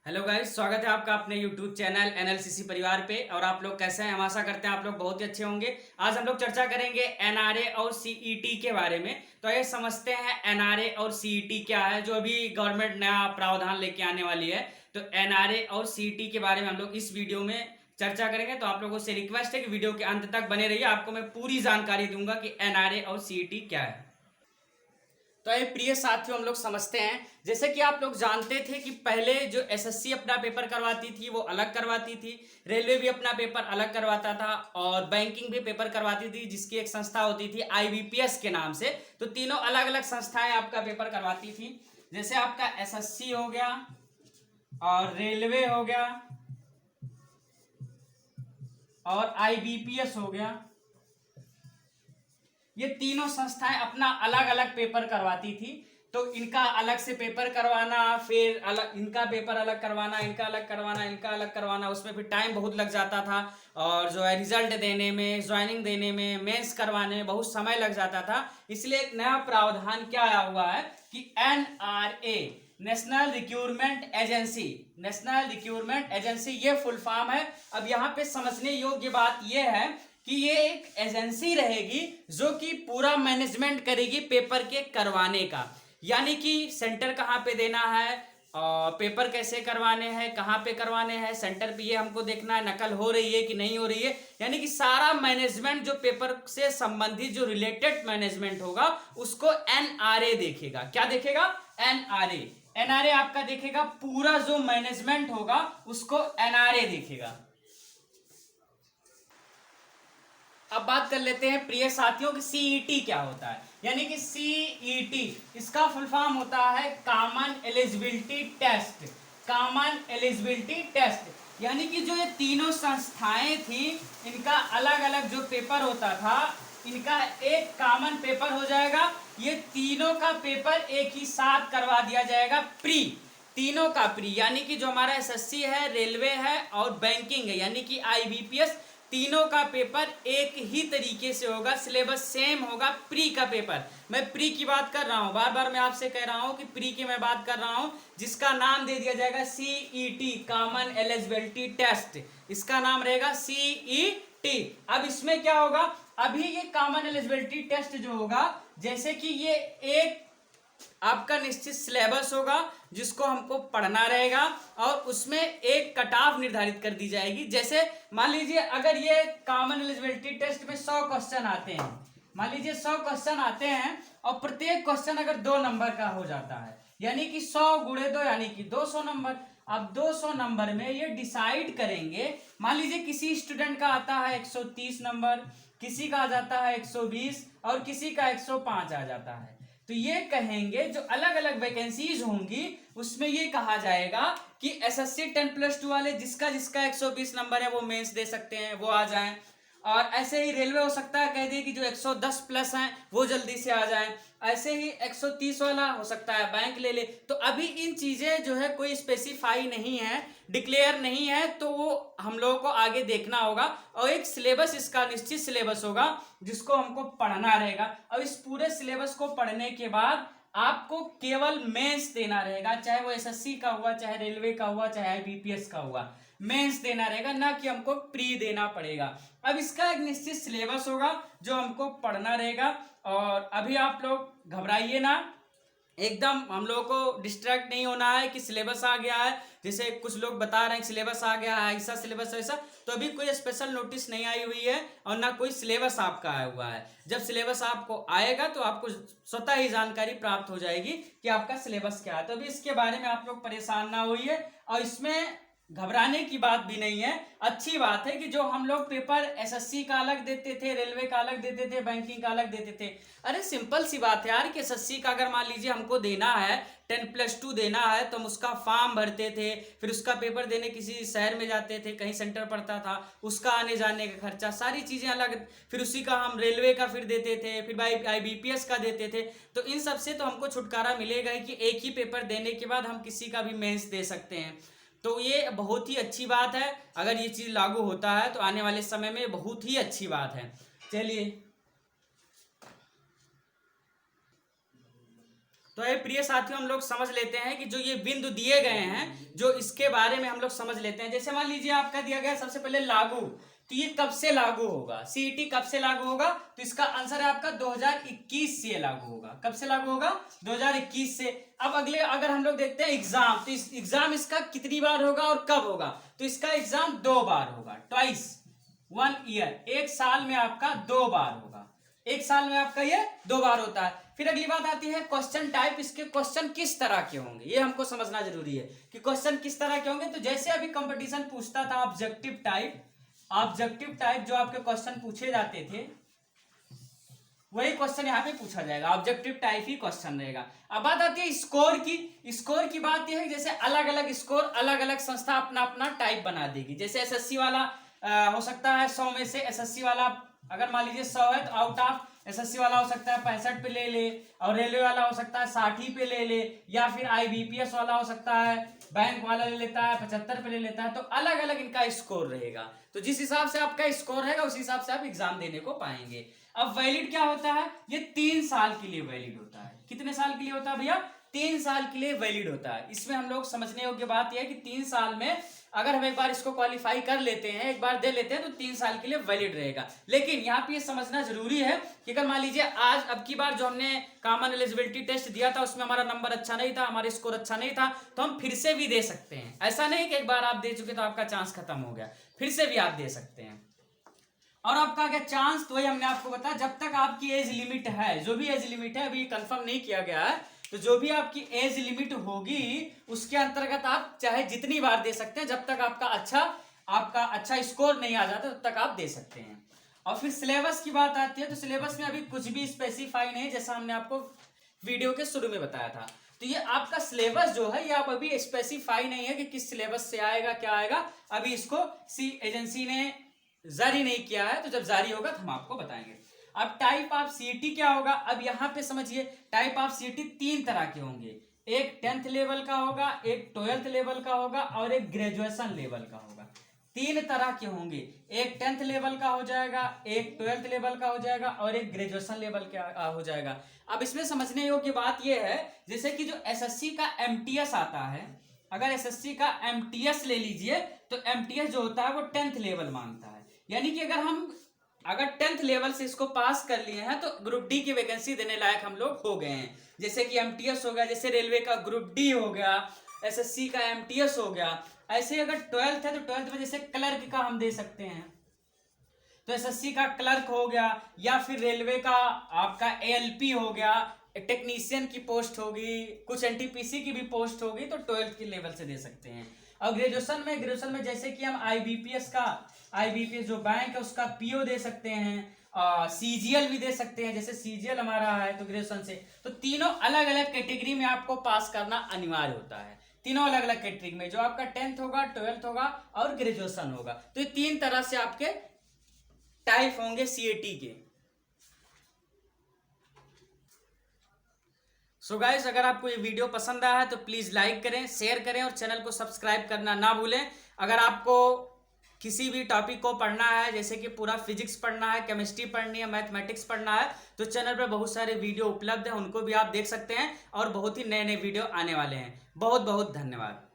Hello guys, स्वागत है आपका अपने यूट्यूब चैनल एनएलसीसी परिवार पे। और आप लोग कैसे हैं? हम आशा करते हैं आप लोग बहुत ही अच्छे होंगे। आज हम लोग चर्चा करेंगे एनआरए और सीईटी के बारे में। तो ये समझते हैं एनआरए और सीईटी क्या है, जो अभी गवर्नमेंट नया प्रावधान लेके आने वाली है। तो एनआरए और सीईटी के बारे में हम लोग इस वीडियो में चर्चा करेंगे। तो आप लोगों से रिक्वेस्ट है कि वीडियो के अंत तक बने रहिए, आपको मैं पूरी जानकारी दूंगा कि एनआरए और सीईटी क्या है। तो ये प्रिय साथियों, हम लोग समझते हैं, जैसे कि आप लोग जानते थे कि पहले जो एसएससी अपना पेपर करवाती थी वो अलग करवाती थी, रेलवे भी अपना पेपर अलग करवाता था और बैंकिंग भी पेपर करवाती थी, जिसकी एक संस्था होती थी आईबीपीएस के नाम से। तो तीनों अलग अलग संस्थाएं आपका पेपर करवाती थी। जैसे आपका एसएससी हो गया और रेलवे हो गया और आईबीपीएस हो गया, ये तीनों संस्थाएं अपना अलग अलग पेपर करवाती थी। तो इनका अलग से पेपर करवाना, फिर अलग इनका पेपर अलग करवाना, इनका अलग करवाना, इनका अलग करवाना, उसमें फिर टाइम बहुत लग जाता था। और जो है रिजल्ट देने में, ज्वाइनिंग देने में, मेंस करवाने में बहुत समय लग जाता था। इसलिए एक नया प्रावधान क्या आया हुआ है कि NRA, national recruitment agency, national recruitment agency ये फुल फॉर्म है। अब यहाँ पे समझने योग्य बात यह है कि ये एक एजेंसी रहेगी जो कि पूरा मैनेजमेंट करेगी पेपर के करवाने का। यानी कि सेंटर कहाँ पे देना है, पेपर कैसे करवाने हैं, कहाँ पे करवाने हैं, सेंटर पे ये हमको देखना है, नकल हो रही है कि नहीं हो रही है। यानी कि सारा मैनेजमेंट जो पेपर से संबंधित जो रिलेटेड मैनेजमेंट होगा उसको एनआरए देखेगा। क्या देखेगा? एनआरए। एनआरए आपका देखेगा पूरा जो मैनेजमेंट होगा उसको एनआरए देखेगा। अब बात कर लेते हैं प्रिय साथियों कि सीईटी क्या होता है। यानी कि सीईटी इसका फुल फॉर्म होता है common eligibility test. Common eligibility test यानी कि जो ये तीनों संस्थाएं थी, इनका अलग अलग जो पेपर होता था, इनका एक कॉमन पेपर हो जाएगा। ये तीनों का पेपर एक ही साथ करवा दिया जाएगा, प्री, तीनों का प्री। यानी कि जो हमारा एसएससी है, रेलवे है और बैंकिंग है, यानी कि आईबीपीएस, तीनों का पेपर एक ही तरीके से होगा, सिलेबस सेम होगा। प्री का पेपर, मैं प्री की बात कर रहा हूं, बार बार मैं आपसे कह रहा हूं कि प्री की मैं बात कर रहा हूं, जिसका नाम दे दिया जाएगा सीईटी, कॉमन एलिजिबिलिटी टेस्ट। इसका नाम रहेगा सीईटी। अब इसमें क्या होगा, अभी ये कॉमन एलिजिबिलिटी टेस्ट जो होगा, जैसे कि ये एक आपका निश्चित सिलेबस होगा जिसको हमको पढ़ना रहेगा और उसमें एक कट ऑफ निर्धारित कर दी जाएगी। जैसे मान लीजिए अगर ये कॉमन एलिजिबिलिटी टेस्ट में 100 क्वेश्चन आते हैं, मान लीजिए 100 क्वेश्चन आते हैं और प्रत्येक क्वेश्चन अगर 2 नंबर का हो जाता है, यानी कि 100 गुणे 2 यानी कि 200 नंबर। अब 200 नंबर में ये डिसाइड करेंगे, मान लीजिए किसी स्टूडेंट का आता है 130 नंबर, किसी का आ जाता है 120 और किसी का 105 आ जाता है। तो ये कहेंगे जो अलग अलग वैकेंसीज होंगी उसमें ये कहा जाएगा कि एसएससी 10+2 वाले जिसका जिसका 120 नंबर है वो मेंस दे सकते हैं, वो आ जाएं। और ऐसे ही रेलवे हो सकता है कह दे कि जो 110 प्लस हैं वो जल्दी से आ जाएं। ऐसे ही 130 वाला हो सकता है बैंक ले ले। तो अभी इन चीजें जो है कोई स्पेसिफाई नहीं है, डिक्लेयर नहीं है, तो वो हम लोगों को आगे देखना होगा। और एक सिलेबस, इसका निश्चित सिलेबस होगा जिसको हमको पढ़ना रहेगा। अब इस पूरे सिलेबस को पढ़ने के बाद आपको केवल मेंस देना रहेगा, चाहे वो एसएससी का हुआ, चाहे रेलवे का हुआ, चाहे आईबीपीएस का हुआ, मेंस देना रहेगा, ना कि हमको प्री देना पड़ेगा। अब इसका एक निश्चित सिलेबस होगा जो हमको पढ़ना रहेगा। और अभी आप लोग घबराइए ना, एकदम हम लोगों को डिस्ट्रैक्ट नहीं होना है कि सिलेबस आ गया है। जैसे कुछ लोग बता रहे हैं सिलेबस आ गया है, ऐसा सिलेबस ऐसा, तो अभी कोई स्पेशल नोटिस नहीं आई हुई है और ना कोई सिलेबस आपका आया हुआ है। जब सिलेबस आपको आएगा तो आपको स्वतः ही जानकारी प्राप्त हो जाएगी कि आपका सिलेबस क्या है। तो अभी इसके बारे में आप लोग परेशान ना होइए और इसमें घबराने की बात भी नहीं है। अच्छी बात है कि जो हम लोग पेपर एसएससी का अलग देते थे, रेलवे का अलग देते थे, बैंकिंग का अलग देते थे, अरे सिंपल सी बात है यार कि एसएससी का अगर मान लीजिए हमको देना है 10+2 देना है तो हम उसका फॉर्म भरते थे, फिर उसका पेपर देने किसी शहर में जाते थे, कहीं सेंटर पड़ता था, उसका आने जाने का खर्चा, सारी चीजें अलग, फिर उसी का हम रेलवे का फिर देते थे, फिर आईबीपीएस का देते थे। तो इन सब से तो हमको छुटकारा मिलेगा ही कि एक ही पेपर देने के बाद हम किसी का भी मेंस दे सकते हैं। तो ये बहुत ही अच्छी बात है, अगर ये चीज लागू होता है तो आने वाले समय में बहुत ही अच्छी बात है। चलिए तो ये प्रिय साथियों हम लोग समझ लेते हैं कि जो ये बिंदु दिए गए हैं, जो इसके बारे में हम लोग समझ लेते हैं। जैसे मान लीजिए आपका दिया गया सबसे पहले लागू, तो ये कब से लागू होगा, सीईटी कब से लागू होगा, तो इसका आंसर है आपका 2021 से लागू होगा। कब से लागू होगा, 2021 से। अब अगले अगर हम लोग देखते हैं एग्जाम, तो इस एग्जाम इसका कितनी बार होगा और कब होगा, तो इसका एग्जाम 2 बार होगा, ट्वाइस 1 ईयर, एक साल में आपका 2 बार होगा, एक साल में आपका ये 2 बार होता है। फिर अगली बात आती है क्वेश्चन टाइप, इसके क्वेश्चन किस तरह के होंगे, ये हमको समझना जरूरी है कि क्वेश्चन किस तरह के होंगे। तो जैसे अभी कंपटीशन पूछता था ऑब्जेक्टिव टाइप जो आपके क्वेश्चन पूछे जाते थे, वही क्वेश्चन यहाँ पे पूछा जाएगा, ऑब्जेक्टिव टाइप ही क्वेश्चन रहेगा। अब बात आती है स्कोर की बात यह है जैसे अलग अलग स्कोर अलग अलग संस्था अपना अपना टाइप बना देगी। जैसे एसएससी वाला हो सकता है 100 में से, एसएससी वाला अगर मान लीजिए 100 है तो आउट ऑफ एसएससी वाला हो सकता है 65 पे ले ले, और रेलवे वाला हो सकता है 60 पे ले ले, या फिर आईबीपीएस वाला हो सकता है, बैंक वाला ले लेता है 75 पे ले लेता है। तो अलग अलग इनका स्कोर रहेगा, तो जिस हिसाब से आपका स्कोर रहेगा उस हिसाब से आप एग्जाम देने को पाएंगे। अब वैलिड क्या होता है, ये 3 साल के लिए वैलिड होता है। कितने साल के लिए होता है भैया, 3 साल के लिए वैलिड होता है। इसमें हम लोग समझने योग्य बात यह है कि 3 साल में अगर हम एक बार इसको क्वालिफाई कर लेते हैं, एक बार दे लेते हैं, तो 3 साल के लिए वैलिड रहेगा। लेकिन यहाँ पे ये समझना जरूरी है कि अगर मान लीजिए आज अब की बार जो हमने कॉमन एलिजिबिलिटी टेस्ट दिया था उसमें हमारा नंबर अच्छा नहीं था, हमारा स्कोर अच्छा नहीं था, तो हम फिर से भी दे सकते हैं। ऐसा नहीं कि एक बार आप दे चुके तो आपका चांस खत्म हो गया, फिर से भी आप दे सकते हैं। और आपका क्या चांस, तो वही हमने आपको बताया, जब तक आपकी एज लिमिट है, जो भी एज लिमिट है अभी कंफर्म नहीं किया गया है, तो जो भी आपकी एज लिमिट होगी उसके अंतर्गत आप चाहे जितनी बार दे सकते हैं, जब तक आपका अच्छा स्कोर नहीं आ जाता तब तक आप दे सकते हैं। और फिर सिलेबस की बात आती है, तो सिलेबस में अभी कुछ भी स्पेसिफाई नहीं, जैसा हमने आपको वीडियो के शुरू में बताया था। तो ये आपका सिलेबस जो है ये आप अभी स्पेसिफाई नहीं है कि किस सिलेबस से आएगा, क्या आएगा, अभी इसको एजेंसी ने जारी नहीं किया है, तो जब जारी होगा तो हम आपको बताएंगे। अब टाइप ऑफ सीईटी क्या होगा, अब यहाँ पे समझिए टाइप ऑफ सीईटी 3 तरह के होंगे, एक 10th लेवल का होगा, एक 12th लेवल का होगा, और एक ग्रेजुएशन लेवल का होगा। 3 तरह के होंगे, एक 10th लेवल का हो जाएगा, एक 12th लेवल का हो जाएगा, और एक ग्रेजुएशन लेवल का हो जाएगा। अब इसमें समझने योग्य बात यह है, जैसे कि जो एसएससी का एमटीएस आता है, अगर एसएससी का एमटीएस ले लीजिए तो एमटीएस जो होता है वो 10th लेवल मांगता है। यानी कि अगर 10th लेवल से इसको पास कर लिए हैं तो ग्रुप डी की वैकेंसी देने लायक हम लोग हो गए हैं। जैसे कि एमटीएस हो गया, जैसे रेलवे का ग्रुप डी हो गया, एसएससी का एमटीएस हो गया। ऐसे अगर 12th है तो 12th में जैसे क्लर्क का हम दे सकते हैं, तो एसएससी का क्लर्क हो गया, या फिर रेलवे का आपका एएलपी हो गया, टेक्नीशियन की पोस्ट होगी, कुछ एनटीपीसी की भी पोस्ट होगी, तो 12th के लेवल से दे सकते हैं। और ग्रेजुएशन में जैसे कि हम आईबीपीएस जो बैंक है उसका पीओ दे सकते हैं, सीजीएल भी दे सकते हैं, जैसे सीजीएल हमारा है तो ग्रेजुएशन से। तो तीनों अलग अलग कैटेगरी में आपको पास करना अनिवार्य होता है, तीनों अलग अलग कैटेगरी में, जो आपका 10th होगा, 12th होगा और ग्रेजुएशन होगा। तो ये 3 तरह से आपके टाइप होंगे सीईटी के। सो गाइस, अगर आपको ये वीडियो पसंद आया है तो प्लीज लाइक करें, शेयर करें और चैनल को सब्सक्राइब करना ना भूलें। अगर आपको किसी भी टॉपिक को पढ़ना है, जैसे कि पूरा फिजिक्स पढ़ना है, केमिस्ट्री पढ़नी है, मैथमेटिक्स पढ़ना है, तो चैनल पर बहुत सारे वीडियो उपलब्ध हैं, उनको भी आप देख सकते हैं, और बहुत ही नए नए वीडियो आने वाले हैं। बहुत बहुत धन्यवाद।